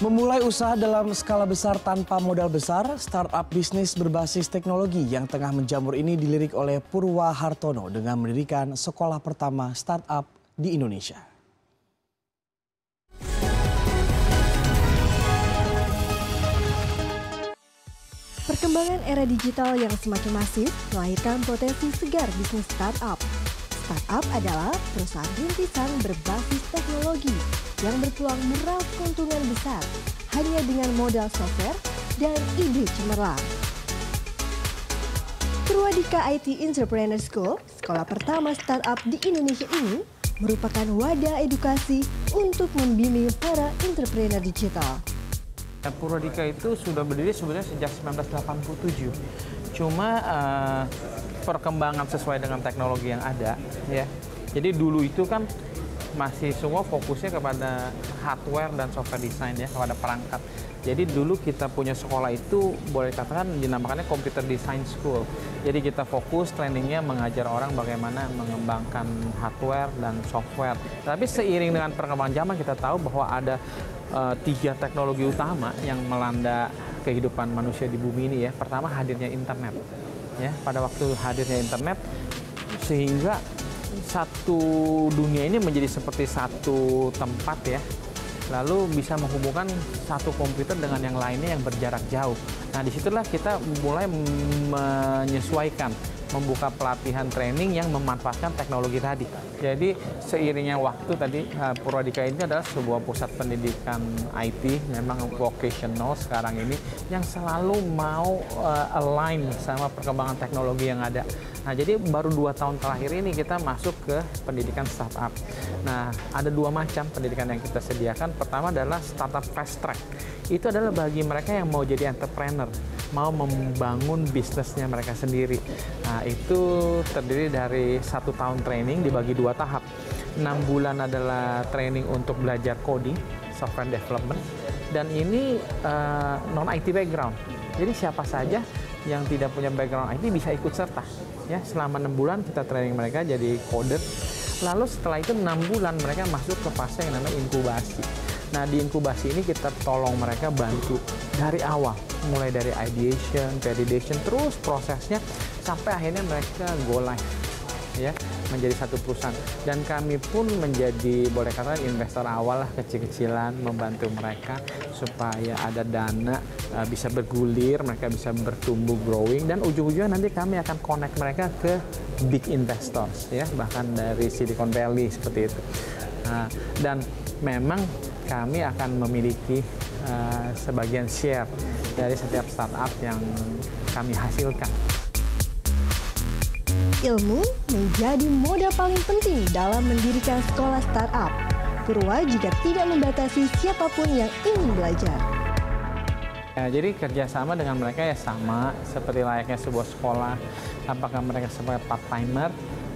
Memulai usaha dalam skala besar tanpa modal besar, startup bisnis berbasis teknologi yang tengah menjamur ini dilirik oleh Purwa Hartono dengan mendirikan sekolah pertama startup di Indonesia. Perkembangan era digital yang semakin masif melahirkan potensi segar bisnis startup. Startup adalah perusahaan rintisan berbasis teknologi yang berpeluang meraup keuntungan besar hanya dengan modal software dan ide cemerlang. Purwadika IT Entrepreneur School, sekolah pertama startup di Indonesia ini, merupakan wadah edukasi untuk membimbing para entrepreneur digital. Purwadika itu sudah berdiri sebenarnya sejak 1987. Cuma perkembangan sesuai dengan teknologi yang ada, ya. Jadi dulu itu kan masih semua fokusnya kepada hardware dan software design, ya, kepada perangkat. Jadi dulu kita punya sekolah itu boleh dikatakan dinamakannya Computer Design School. Jadi kita fokus trainingnya mengajar orang bagaimana mengembangkan hardware dan software. Tapi seiring dengan perkembangan zaman kita tahu bahwa ada 3 teknologi utama yang melanda kehidupan manusia di bumi ini, ya. Pertama, hadirnya internet, ya. Pada waktu hadirnya internet, sehingga satu dunia ini menjadi seperti satu tempat, ya. Lalu bisa menghubungkan satu komputer dengan yang lainnya yang berjarak jauh. Nah, disitulah kita mulai menyesuaikan, membuka pelatihan training yang memanfaatkan teknologi tadi. Jadi seiringnya waktu tadi, Purwadika ini adalah sebuah pusat pendidikan IT, memang vocational sekarang ini, yang selalu mau align sama perkembangan teknologi yang ada. Nah, jadi baru 2 tahun terakhir ini kita masuk ke pendidikan startup. Nah, ada 2 macam pendidikan yang kita sediakan. Pertama adalah startup fast track. Itu adalah bagi mereka yang mau jadi entrepreneur, mau membangun bisnisnya mereka sendiri. Nah, itu terdiri dari 1 tahun training dibagi 2 tahap. 6 bulan adalah training untuk belajar coding, software development, dan ini non-IT background. Jadi siapa saja yang tidak punya background IT bisa ikut serta. Ya, selama 6 bulan kita training mereka jadi coder. Lalu setelah itu 6 bulan mereka masuk ke fase yang namanya inkubasi. Nah, di inkubasi ini kita tolong mereka bantu dari awal, mulai dari ideation, validation, terus prosesnya sampai akhirnya mereka go live, ya, menjadi satu perusahaan. Dan kami pun menjadi, boleh katakan, investor awal lah, kecil-kecilan, membantu mereka supaya ada dana, bisa bergulir, mereka bisa bertumbuh, growing, dan ujung-ujungnya nanti kami akan connect mereka ke big investors, ya, bahkan dari Silicon Valley seperti itu. Nah, dan memang kami akan memiliki sebagian share dari setiap startup yang kami hasilkan. Ilmu menjadi modal paling penting dalam mendirikan sekolah startup. Purwa juga tidak membatasi siapapun yang ingin belajar. Ya, jadi kerjasama dengan mereka ya sama seperti layaknya sebuah sekolah. Apakah mereka sebagai part-timer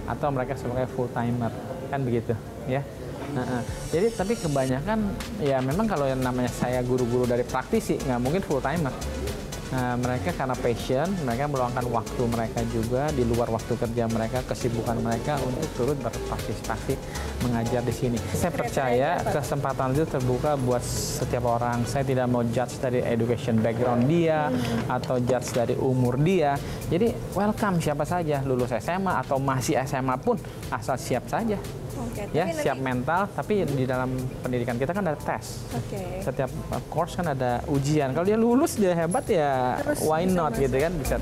atau mereka sebagai full-timer, kan begitu, ya. Jadi tapi kebanyakan ya memang kalau yang namanya saya guru-guru dari praktisi nggak mungkin full-timer. Nah, mereka karena passion, mereka meluangkan waktu mereka juga di luar waktu kerja mereka, kesibukan mereka untuk turut berpartisipasi mengajar di sini. Saya percaya kesempatan itu terbuka buat setiap orang. Saya tidak mau judge dari education background dia atau judge dari umur dia. Jadi welcome siapa saja, lulus SMA atau masih SMA pun asal siap saja. Ya, siap mental, tapi di dalam pendidikan kita kan ada tes. Setiap course kan ada ujian. Kalau dia lulus, dia hebat ya, terus why not gitu kan, bisa.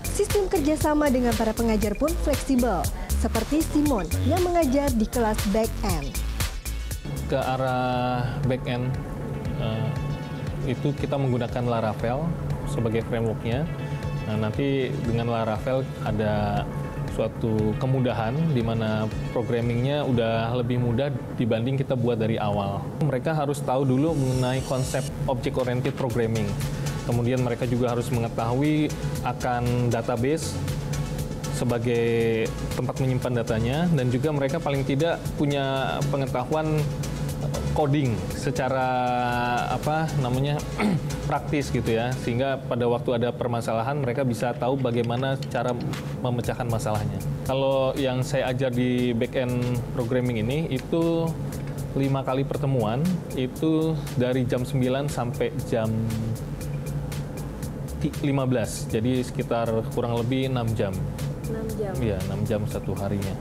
Sistem kerjasama dengan para pengajar pun fleksibel, seperti Simon yang mengajar di kelas back-end. Ke arah back-end, itu kita menggunakan Laravel sebagai frameworknya. Nah, nanti dengan Laravel ada suatu kemudahan di mana programmingnya udah lebih mudah dibanding kita buat dari awal. Mereka harus tahu dulu mengenai konsep object oriented programming. Kemudian mereka juga harus mengetahui akan database sebagai tempat menyimpan datanya, dan juga mereka paling tidak punya pengetahuan coding secara praktis gitu ya, sehingga pada waktu ada permasalahan mereka bisa tahu bagaimana cara memecahkan masalahnya. Kalau yang saya ajar di back-end programming ini itu 5 kali pertemuan, itu dari jam 9 sampai jam 15. Jadi sekitar kurang lebih 6 jam. 6 jam. Iya, 6 jam satu harinya.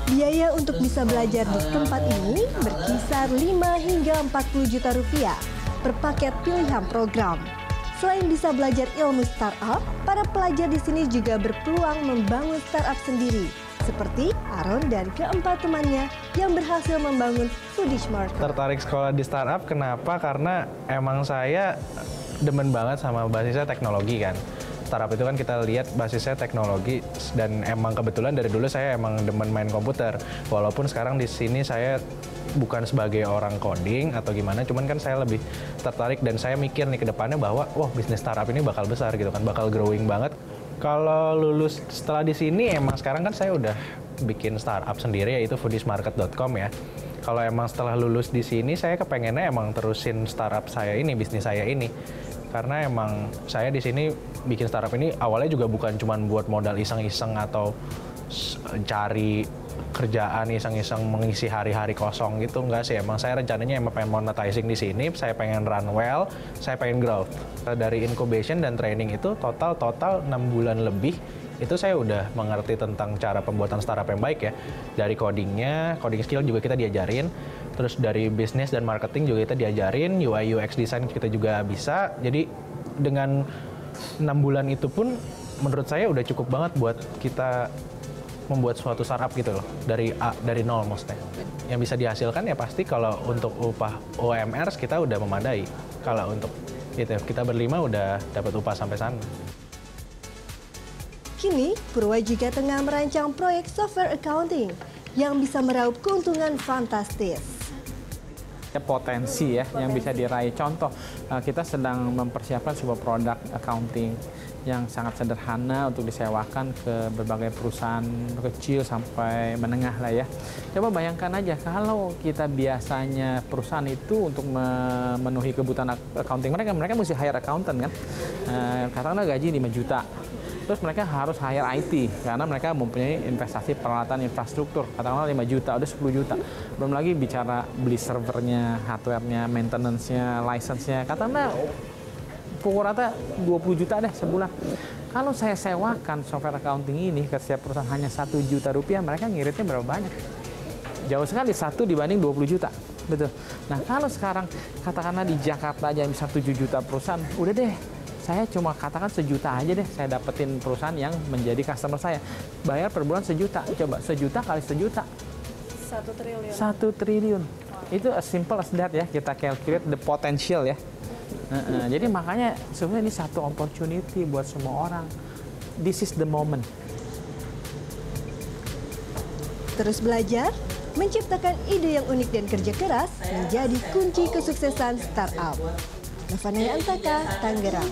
Biaya untuk bisa belajar di tempat ini berkisar 5 hingga 40 juta rupiah per paket pilihan program. Selain bisa belajar ilmu startup, para pelajar di sini juga berpeluang membangun startup sendiri, seperti Aaron dan keempat temannya yang berhasil membangun Foodish Market. Tertarik sekolah di startup kenapa? Karena emang saya demen banget sama basisnya teknologi kan. Startup itu kan kita lihat basisnya teknologi dan emang kebetulan dari dulu saya emang demen main komputer. Walaupun sekarang di sini saya bukan sebagai orang coding atau gimana, cuman kan saya lebih tertarik dan saya mikir nih ke depannya bahwa wah bisnis startup ini bakal besar gitu kan, bakal growing banget. Kalau lulus setelah di sini emang sekarang kan saya udah bikin startup sendiri yaitu foodishmarket.com ya. Kalau emang setelah lulus di sini saya kepengennya emang terusin startup saya ini, bisnis saya ini. Karena emang saya di sini bikin startup ini awalnya juga bukan cuma buat modal iseng-iseng atau cari kerjaan iseng-iseng mengisi hari-hari kosong gitu, enggak sih. Emang saya rencananya emang pengen monetizing di sini, saya pengen run well, saya pengen growth. Dari incubation dan training itu total 6 bulan lebih itu saya udah mengerti tentang cara pembuatan startup yang baik ya. Dari codingnya, coding skill juga kita diajarin. Terus dari bisnis dan marketing juga kita diajarin, UI UX design kita juga bisa. Jadi dengan 6 bulan itu pun menurut saya udah cukup banget buat kita membuat suatu startup gitu loh. Dari nol maksudnya. Yang bisa dihasilkan ya pasti kalau untuk upah UMR kita udah memadai. Kalau untuk itu kita berlima udah dapat upah sampai sana. Kini, Purwa juga tengah merancang proyek software accounting yang bisa meraup keuntungan fantastis. Potensi ya yang bisa diraih. Contoh, kita sedang mempersiapkan sebuah produk accounting yang sangat sederhana untuk disewakan ke berbagai perusahaan kecil sampai menengah lah ya. Coba bayangkan aja kalau kita biasanya perusahaan itu untuk memenuhi kebutuhan accounting mereka mesti hire accountant kan. Katakanlah gaji 5 juta. Terus mereka harus hire IT karena mereka mempunyai investasi peralatan infrastruktur, katakanlah 5 juta, udah 10 juta. Belum lagi bicara beli servernya, hardware-nya, maintenance-nya, license-nya, katakanlah pukul rata 20 juta deh sebulan. Kalau saya sewakan software accounting ini ke setiap perusahaan hanya 1 juta rupiah, mereka ngiritnya berapa banyak? Jauh sekali, 1 dibanding 20 juta. Betul. Nah kalau sekarang katakanlah di Jakarta aja bisa 7 juta perusahaan, udah deh. Saya cuma katakan 1 juta aja deh, saya dapetin perusahaan yang menjadi customer saya. Bayar per bulan 1 juta, coba 1 juta kali 1 juta. 1 triliun. 1 triliun. Itu as simple as that ya, kita calculate the potential ya. Jadi makanya sebenarnya ini satu opportunity buat semua orang. This is the moment. Terus belajar, menciptakan ide yang unik dan kerja keras menjadi kunci kesuksesan startup. Novanaya Antaka, Tangerang.